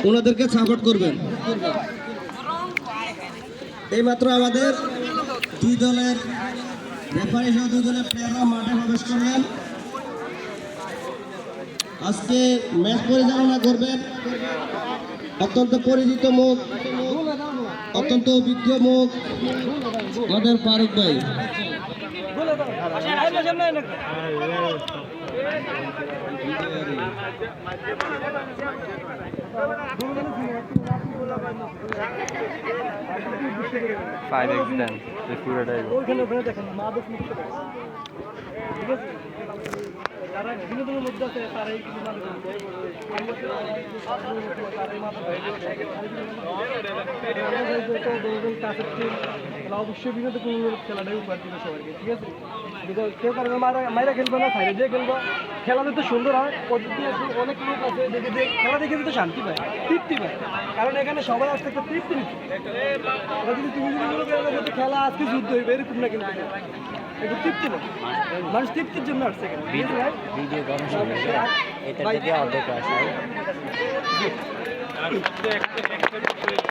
ওনাদেরকে সাপোর্ট করবেন। এইমাত্র আমাদের দুই দলের রেফারি সহ দুই দলের প্লেয়াররা মাঠে প্রবেশ করলেন। আজকে ম্যাচ পরিচালনা করবেন অত্যন্ত পরিচিত মুখ, অত্যন্ত অভিজ্ঞ মুখ আমাদের ফারুক ভাই। যারা বিনোদনের মধ্যে আছে তারাই কিন্তু অবশ্যই বিনোদন খেলাটাই উপহার দিবে সবাইকে, ঠিক আছে? কেউ কারণে মাইরা খেলবে না, সাইডে দিয়ে খেলবো। খেলাটা তো সুন্দর হয়, পদ্ধতি আছে, অনেক লোক আছে দেখে যে খেলা দেখে তো শান্তি পায়, তৃপ্তি পায়। কারণ এখানে সবাই আসতে একটা তৃপ্তি নিচ্ছে। যদি তুমি যদি খেলা আজকে যুদ্ধ হইবে এরকম না, কিন্তু একটু তৃপ্তি না, মানুষ তৃপ্তির জন্য আসছে এখানে। ভিডিও গরম